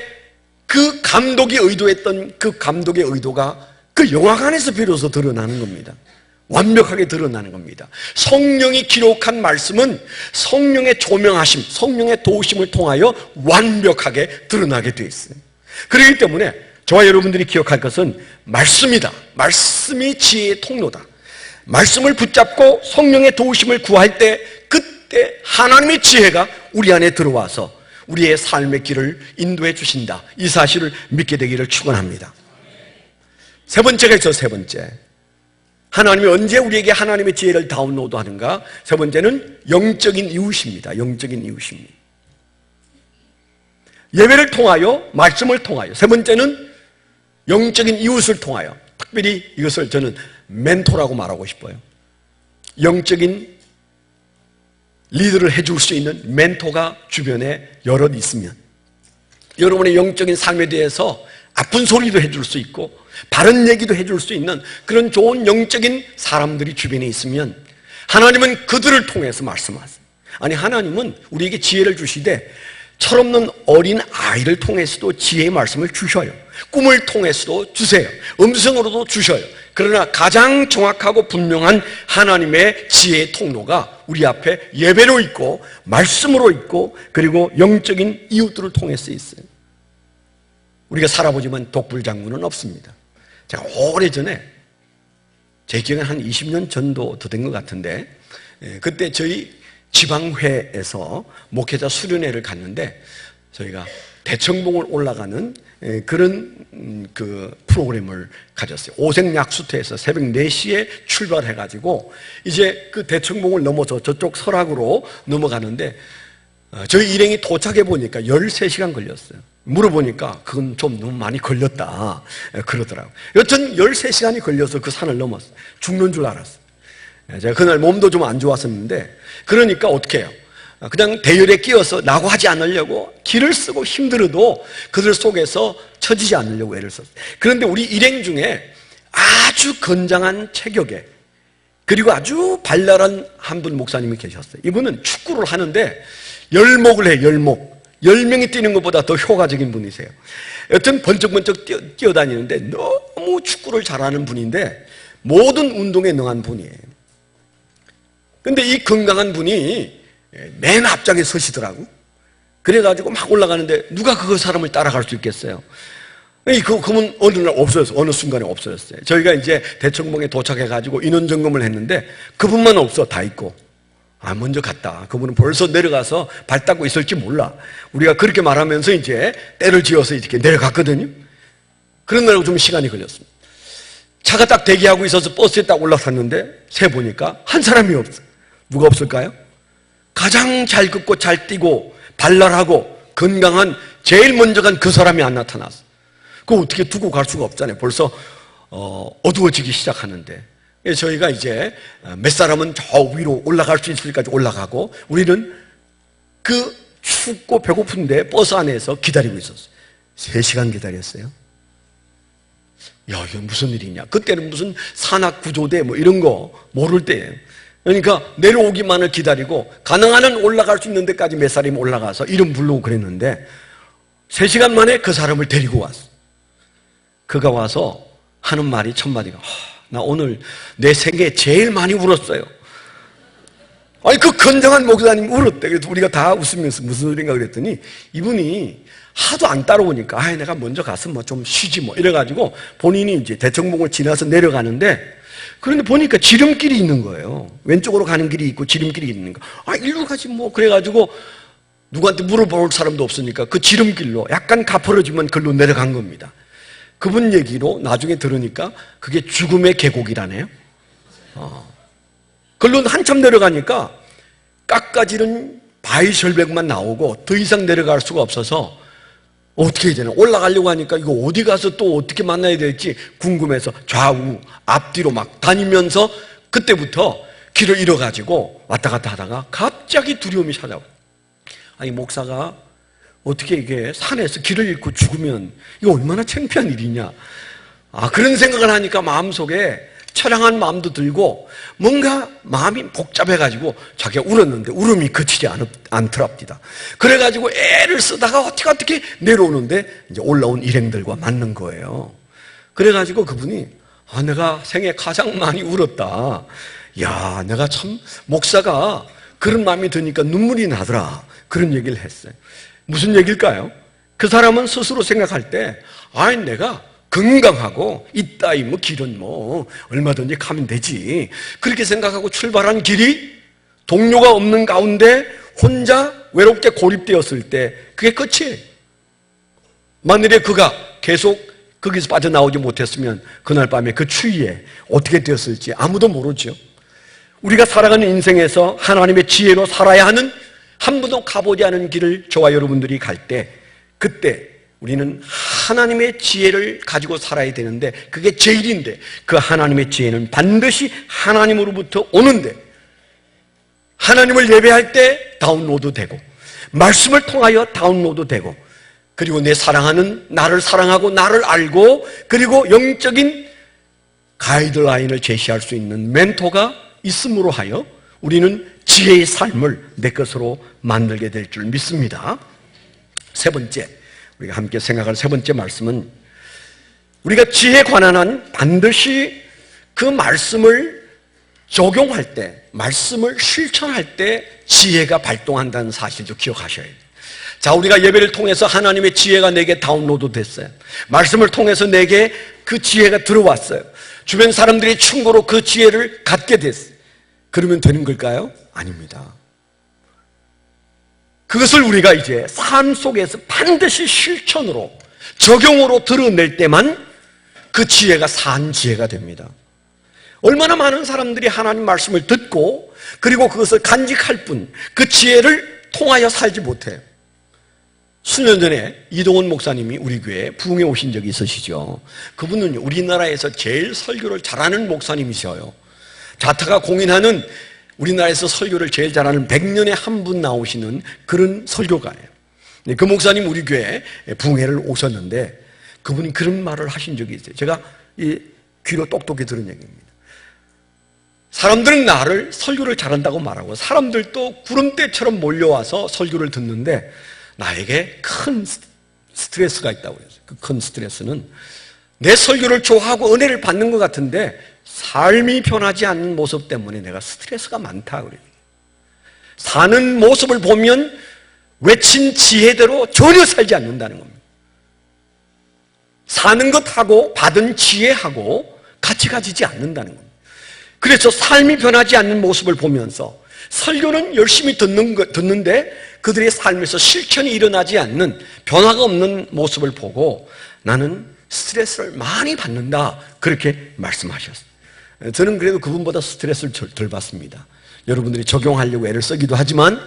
그 감독이 의도했던 그 감독의 의도가 그 영화관에서 비로소 드러나는 겁니다. 완벽하게 드러나는 겁니다. 성령이 기록한 말씀은 성령의 조명하심, 성령의 도우심을 통하여 완벽하게 드러나게 되어 있어요. 그렇기 때문에 저와 여러분들이 기억할 것은 말씀이다. 말씀이 지혜의 통로다. 말씀을 붙잡고 성령의 도우심을 구할 때 그때 하나님의 지혜가 우리 안에 들어와서 우리의 삶의 길을 인도해 주신다. 이 사실을 믿게 되기를 축원합니다. 세 번째가 있어요. 세 번째. 하나님이 언제 우리에게 하나님의 지혜를 다운로드하는가? 세 번째는 영적인 이웃입니다. 영적인 이웃입니다. 예배를 통하여, 말씀을 통하여. 세 번째는 영적인 이웃을 통하여. 특별히 이것을 저는 멘토라고 말하고 싶어요. 영적인 리드를 해줄 수 있는 멘토가 주변에 여럿 있으면 여러분의 영적인 삶에 대해서 아픈 소리도 해줄 수 있고 바른 얘기도 해줄 수 있는 그런 좋은 영적인 사람들이 주변에 있으면 하나님은 그들을 통해서 말씀하세요. 아니, 하나님은 우리에게 지혜를 주시되 철없는 어린 아이를 통해서도 지혜의 말씀을 주셔요. 꿈을 통해서도 주세요. 음성으로도 주셔요. 그러나 가장 정확하고 분명한 하나님의 지혜의 통로가 우리 앞에 예배로 있고 말씀으로 있고 그리고 영적인 이웃들을 통해서 있어요. 우리가 살아보지만 독불장군은 없습니다. 제가 오래전에 제 기억에 한 20년 전도 더 된 것 같은데 그때 저희 지방회에서 목회자 수련회를 갔는데 저희가 대청봉을 올라가는 그런 그 프로그램을 가졌어요. 오색약수터에서 새벽 4시에 출발해가지고 이제 그 대청봉을 넘어서 저쪽 설악으로 넘어가는데 저희 일행이 도착해 보니까 13시간 걸렸어요. 물어보니까 그건 좀 너무 많이 걸렸다 그러더라고요. 여튼 13시간이 걸려서 그 산을 넘었어요. 죽는 줄 알았어요. 제가 그날 몸도 좀 안 좋았었는데 그러니까 어떻게 해요? 그냥 대열에 끼어서 낙오하지 않으려고 길을 쓰고 힘들어도 그들 속에서 처지지 않으려고 애를 썼어요. 그런데 우리 일행 중에 아주 건장한 체격에 그리고 아주 발랄한 한 분 목사님이 계셨어요. 이분은 축구를 하는데 열목을 해요. 열목. 10명이 뛰는 것보다 더 효과적인 분이세요. 여튼 번쩍번쩍 뛰어다니는데 너무 축구를 잘하는 분인데 모든 운동에 능한 분이에요. 근데 이 건강한 분이 맨 앞장에 서시더라고. 그래가지고 막 올라가는데 누가 그 사람을 따라갈 수 있겠어요? 그분 어느 날 없어졌어요. 어느 순간에 없어졌어요. 저희가 이제 대청봉에 도착해가지고 인원 점검을 했는데 그분만 없어. 다 있고. 먼저 갔다. 그분은 벌써 내려가서 발 닦고 있을지 몰라. 우리가 그렇게 말하면서 이제 때를 지어서 이렇게 내려갔거든요. 그런 날 좀 시간이 걸렸습니다. 차가 딱 대기하고 있어서 버스에 딱 올라탔는데 세보니까 한 사람이 없어요. 누가 없을까요? 가장 잘 걷고 잘 뛰고 발랄하고 건강한 제일 먼저 간 그 사람이 안 나타났어. 그거 어떻게 두고 갈 수가 없잖아요. 벌써 어두워지기 시작하는데. 저희가 이제 몇 사람은 저 위로 올라갈 수 있을 때까지 올라가고, 우리는 그 춥고 배고픈데 버스 안에서 기다리고 있었어요. 3시간 기다렸어요. 야, 이게 무슨 일이냐. 그때는 무슨 산악구조대 뭐 이런 거 모를 때예요. 그러니까 내려오기만을 기다리고 가능한 한 올라갈 수 있는 데까지 몇 사람이 올라가서 이름 부르고 그랬는데 3시간 만에 그 사람을 데리고 왔어. 그가 와서 하는 말이 첫 마디가, 나 오늘 내 생애에 제일 많이 울었어요. 아니, 그 건장한 목사님 울었대. 그래서 우리가 다 웃으면서 무슨 소린가 그랬더니 이분이 하도 안 따라오니까, 내가 먼저 가서 뭐 좀 쉬지 뭐 이래가지고 본인이 이제 대청봉을 지나서 내려가는데, 그런데 보니까 지름길이 있는 거예요. 왼쪽으로 가는 길이 있고 지름길이 있는 거. 일로 가지 뭐. 그래가지고 누구한테 물어볼 사람도 없으니까 그 지름길로 약간 가파려지면 글로 내려간 겁니다. 그분 얘기로 나중에 들으니까 그게 죽음의 계곡이라네요. 글로 한참 내려가니까 깎아지른 바위 절벽만 나오고 더 이상 내려갈 수가 없어서 어떻게 해야 되나, 올라가려고 하니까 이거 어디 가서 또 어떻게 만나야 될지 궁금해서 좌우 앞뒤로 막 다니면서 그때부터 길을 잃어가지고 왔다 갔다 하다가 갑자기 두려움이 찾아와요. 아니, 목사가 어떻게 이게 산에서 길을 잃고 죽으면 이거 얼마나 창피한 일이냐. 그런 생각을 하니까 마음속에 처량한 마음도 들고 뭔가 마음이 복잡해가지고 자기가 울었는데 울음이 그치지 않더랍니다. 그래가지고 애를 쓰다가 어떻게 내려오는데 이제 올라온 일행들과 맞는 거예요. 그래가지고 그분이, 내가 생애 가장 많이 울었다. 야, 내가 참 목사가 그런 마음이 드니까 눈물이 나더라. 그런 얘기를 했어요. 무슨 얘기일까요? 그 사람은 스스로 생각할 때, 내가 건강하고 이따위 뭐 길은 뭐 얼마든지 가면 되지, 그렇게 생각하고 출발한 길이 동료가 없는 가운데 혼자 외롭게 고립되었을 때 그게 끝이에요. 만일에 그가 계속 거기서 빠져나오지 못했으면 그날 밤에 그 추위에 어떻게 되었을지 아무도 모르죠. 우리가 살아가는 인생에서 하나님의 지혜로 살아야 하는, 한 번도 가보지 않은 길을 저와 여러분들이 갈 때, 그때 우리는 하나님의 지혜를 가지고 살아야 되는데, 그게 제일인데, 그 하나님의 지혜는 반드시 하나님으로부터 오는데, 하나님을 예배할 때 다운로드 되고, 말씀을 통하여 다운로드 되고, 그리고 내 사랑하는, 나를 사랑하고 나를 알고, 그리고 영적인 가이드라인을 제시할 수 있는 멘토가 있음으로 하여 우리는 지혜의 삶을 내 것으로 만들게 될 줄 믿습니다. 세 번째, 우리가 함께 생각할 세 번째 말씀은, 우리가 지혜에 관한 한 반드시 그 말씀을 적용할 때, 말씀을 실천할 때 지혜가 발동한다는 사실도 기억하셔야 돼요. 자, 우리가 예배를 통해서 하나님의 지혜가 내게 다운로드 됐어요. 말씀을 통해서 내게 그 지혜가 들어왔어요. 주변 사람들이 충고로 그 지혜를 갖게 됐어요. 그러면 되는 걸까요? 아닙니다. 그것을 우리가 이제 삶 속에서 반드시 실천으로, 적용으로 드러낼 때만 그 지혜가 산 지혜가 됩니다. 얼마나 많은 사람들이 하나님 말씀을 듣고 그리고 그것을 간직할 뿐 그 지혜를 통하여 살지 못해요. 수년 전에 이동원 목사님이 우리 교회에 부흥에 오신 적이 있으시죠. 그분은 우리나라에서 제일 설교를 잘하는 목사님이셔요. 자타가 공인하는 우리나라에서 설교를 제일 잘하는 100년에 한 분 나오시는 그런 설교가예요. 그 목사님 우리 교회에 부흥회를 오셨는데 그분이 그런 말을 하신 적이 있어요. 제가 이 귀로 똑똑히 들은 얘기입니다. 사람들은 나를 설교를 잘한다고 말하고 사람들도 구름대처럼 몰려와서 설교를 듣는데 나에게 큰 스트레스가 있다고 그랬어요. 그 큰 스트레스는 내 설교를 좋아하고 은혜를 받는 것 같은데 삶이 변하지 않는 모습 때문에 내가 스트레스가 많다 그래요. 사는 모습을 보면 외친 지혜대로 전혀 살지 않는다는 겁니다. 사는 것하고 받은 지혜하고 같이 가지지 않는다는 겁니다. 그래서 삶이 변하지 않는 모습을 보면서 설교는 열심히 듣는데 그들의 삶에서 실천이 일어나지 않는, 변화가 없는 모습을 보고 나는 스트레스를 많이 받는다, 그렇게 말씀하셨어요. 저는 그래도 그분보다 스트레스를 덜 받습니다. 여러분들이 적용하려고 애를 쓰기도 하지만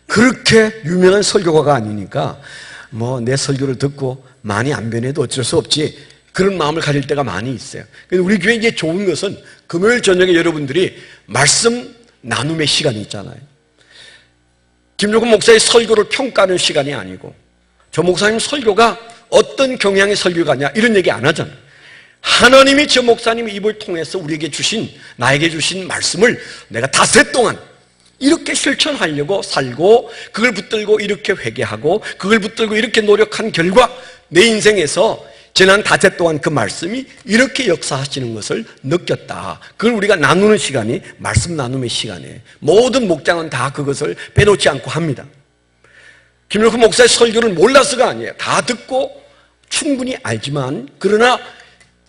그렇게 유명한 설교가가 아니니까 내 설교를 듣고 많이 안 변해도 어쩔 수 없지. 그런 마음을 가질 때가 많이 있어요. 근데 우리 교회 이제 좋은 것은 금요일 저녁에 여러분들이 말씀 나눔의 시간이 있잖아요. 김종근 목사의 설교를 평가하는 시간이 아니고 저 목사님 설교가 어떤 경향의 설교가냐 이런 얘기 안 하잖아요. 하나님이 저 목사님의 입을 통해서 우리에게 주신, 나에게 주신 말씀을 내가 닷새 동안 이렇게 실천하려고 살고 그걸 붙들고 이렇게 회개하고 그걸 붙들고 이렇게 노력한 결과 내 인생에서 지난 닷새 동안 그 말씀이 이렇게 역사하시는 것을 느꼈다. 그걸 우리가 나누는 시간이 말씀 나눔의 시간이에요. 모든 목장은 다 그것을 빼놓지 않고 합니다. 김용수 목사의 설교를 몰라서가 아니에요. 다 듣고 충분히 알지만 그러나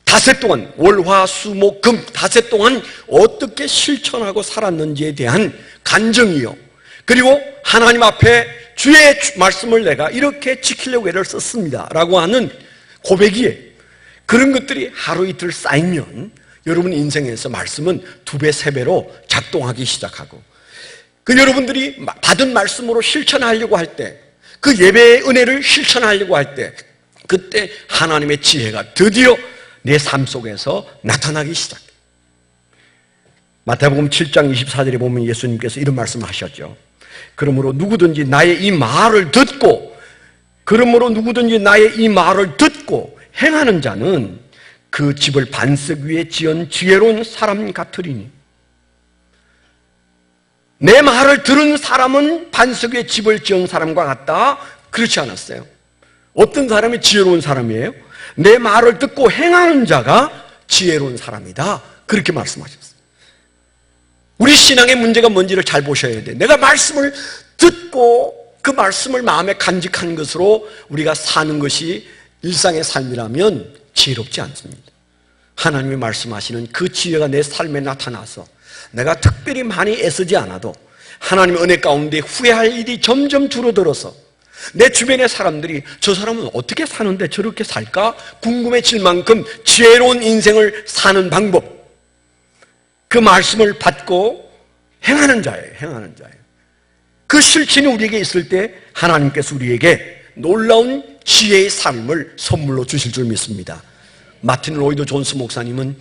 닷새 동안 월화수목금 닷새 동안 어떻게 실천하고 살았는지에 대한 간증이요. 그리고 하나님 앞에 주의 말씀을 내가 이렇게 지키려고 애를 썼습니다 라고 하는 고백이에요. 그런 것들이 하루 이틀 쌓이면 여러분 인생에서 말씀은 2배, 3배로 작동하기 시작하고 그 여러분들이 받은 말씀으로 실천하려고 할 때 그 예배의 은혜를 실천하려고 할 때 그때 하나님의 지혜가 드디어 내 삶 속에서 나타나기 시작해요. 마태복음 7장 24절에 보면 예수님께서 이런 말씀을 하셨죠. 그러므로 누구든지 나의 이 말을 듣고 행하는 자는 그 집을 반석 위에 지은 지혜로운 사람 같으리니 내 말을 들은 사람은 반석 위에 집을 지은 사람과 같다. 그렇지 않았어요. 어떤 사람이 지혜로운 사람이에요? 내 말을 듣고 행하는 자가 지혜로운 사람이다. 그렇게 말씀하셨어요. 우리 신앙의 문제가 뭔지를 잘 보셔야 돼요. 내가 말씀을 듣고 그 말씀을 마음에 간직한 것으로 우리가 사는 것이 일상의 삶이라면 지혜롭지 않습니다. 하나님이 말씀하시는 그 지혜가 내 삶에 나타나서 내가 특별히 많이 애쓰지 않아도 하나님의 은혜 가운데 후회할 일이 점점 줄어들어서 내 주변의 사람들이 저 사람은 어떻게 사는데 저렇게 살까? 궁금해질 만큼 지혜로운 인생을 사는 방법, 그 말씀을 받고 행하는 자예요. 그 실천이 우리에게 있을 때 하나님께서 우리에게 놀라운 지혜의 삶을 선물로 주실 줄 믿습니다. 마틴 로이드 존스 목사님은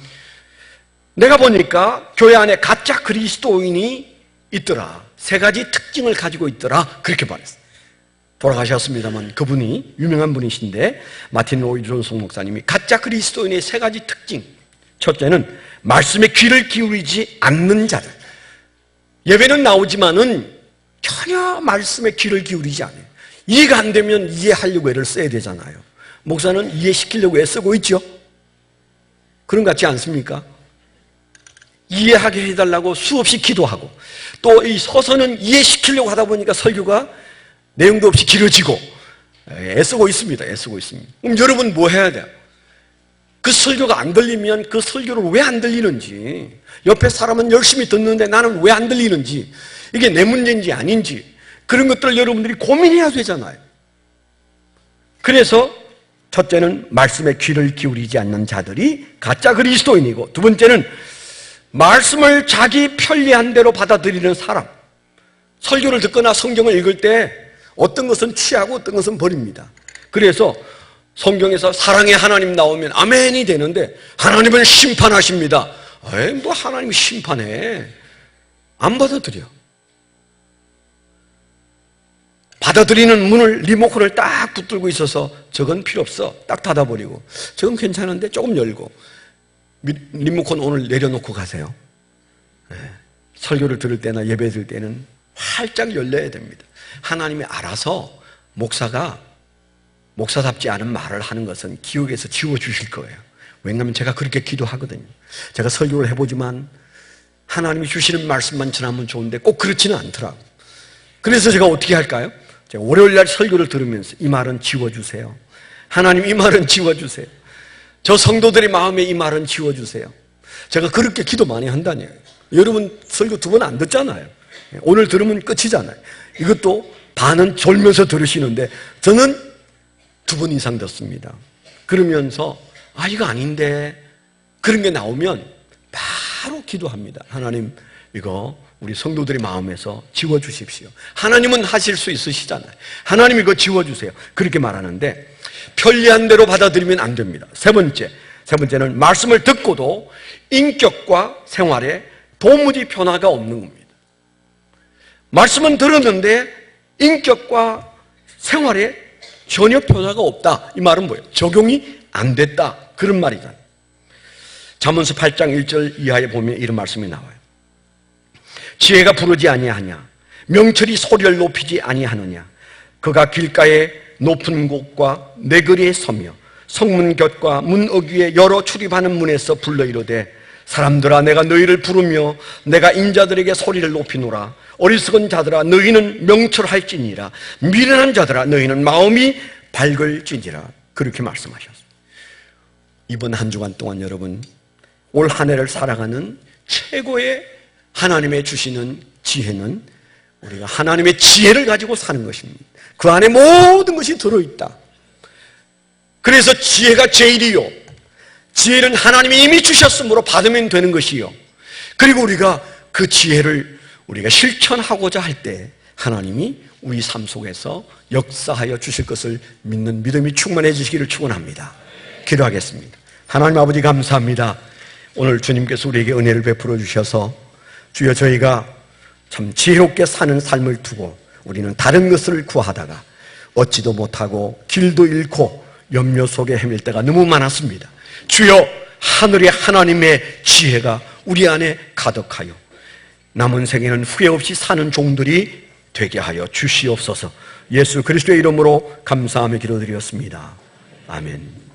내가 보니까 교회 안에 가짜 그리스도인이 있더라. 3가지 특징을 가지고 있더라. 그렇게 말했어요. 돌아가셨습니다만 그분이 유명한 분이신데 마틴 로이드 존스 목사님이 가짜 그리스도인의 3가지 특징. 첫째는 말씀에 귀를 기울이지 않는 자들. 예배는 나오지만은 전혀 말씀에 귀를 기울이지 않아요. 이해가 안 되면 이해하려고 애를 써야 되잖아요. 목사는 이해시키려고 애쓰고 있죠. 그런 것 같지 않습니까? 이해하게 해달라고 수없이 기도하고 또 이 서서는 이해시키려고 하다 보니까 설교가 내용도 없이 길어지고 애쓰고 있습니다. 그럼 여러분 뭐 해야 돼요? 그 설교가 안 들리면 그 설교를 왜 안 들리는지, 옆에 사람은 열심히 듣는데 나는 왜 안 들리는지, 이게 내 문제인지 아닌지 그런 것들을 여러분들이 고민해야 되잖아요. 그래서 첫째는 말씀에 귀를 기울이지 않는 자들이 가짜 그리스도인이고, 두 번째는 말씀을 자기 편리한 대로 받아들이는 사람. 설교를 듣거나 성경을 읽을 때 어떤 것은 취하고 어떤 것은 버립니다. 그래서 성경에서 사랑의 하나님 나오면 아멘이 되는데 하나님은 심판하십니다. 뭐 하나님이 심판해. 안 받아들여. 받아들이는 문을, 리모컨을 딱 붙들고 있어서 저건 필요 없어. 딱 닫아버리고, 저건 괜찮은데 조금 열고, 리모컨 오늘 내려놓고 가세요. 설교를 들을 때나 예배 드릴 때는 활짝 열려야 됩니다. 하나님이 알아서 목사답지 않은 말을 하는 것은 기억에서 지워주실 거예요. 왜냐하면 제가 그렇게 기도하거든요. 제가 설교를 해보지만 하나님이 주시는 말씀만 전하면 좋은데 꼭 그렇지는 않더라고요. 그래서 제가 어떻게 할까요? 제가 월요일날 설교를 들으면서 이 말은 지워주세요. 하나님 이 말은 지워주세요. 저 성도들의 마음에 이 말은 지워주세요. 제가 그렇게 기도 많이 한다니요. 여러분 설교 2번 안 듣잖아요. 오늘 들으면 끝이잖아요. 이것도 반은 졸면서 들으시는데 저는 2번 이상 듣습니다. 그러면서 이거 아닌데 그런 게 나오면 바로 기도합니다. 하나님, 이거 우리 성도들의 마음에서 지워주십시오. 하나님은 하실 수 있으시잖아요. 하나님 이거 지워주세요. 그렇게 말하는데 편리한 대로 받아들이면 안 됩니다. 세 번째는 말씀을 듣고도 인격과 생활에 도무지 변화가 없는 겁니다. 말씀은 들었는데 인격과 생활에 전혀 변화가 없다. 이 말은 뭐예요? 적용이 안 됐다. 그런 말이잖아요. 잠언서 8장 1절 이하에 보면 이런 말씀이 나와요. 지혜가 부르지 아니하냐? 명철이 소리를 높이지 아니하느냐? 그가 길가에 높은 곳과 내거리에 서며 성문 곁과 문 어귀에 여러 출입하는 문에서 불러 이르되 사람들아 내가 너희를 부르며 내가 인자들에게 소리를 높이노라. 어리석은 자들아 너희는 명철할지니라. 미련한 자들아 너희는 마음이 밝을지니라. 그렇게 말씀하셨어요. 이번 한 주간 동안 여러분 올 한 해를 살아가는 최고의 하나님의 주시는 지혜는 우리가 하나님의 지혜를 가지고 사는 것입니다. 그 안에 모든 것이 들어있다. 그래서 지혜가 제일이요, 지혜는 하나님이 이미 주셨으므로 받으면 되는 것이요, 그리고 우리가 그 지혜를 우리가 실천하고자 할 때 하나님이 우리 삶 속에서 역사하여 주실 것을 믿는 믿음이 충만해지시기를 축원합니다. 기도하겠습니다. 하나님 아버지 감사합니다. 오늘 주님께서 우리에게 은혜를 베풀어 주셔서 주여 저희가 참 지혜롭게 사는 삶을 두고 우리는 다른 것을 구하다가 얻지도 못하고 길도 잃고 염려 속에 헤맬 때가 너무 많았습니다. 주여 하늘의 하나님의 지혜가 우리 안에 가득하여 남은 생에는 후회 없이 사는 종들이 되게 하여 주시옵소서. 예수 그리스도의 이름으로 감사하며 기도드렸습니다. 아멘.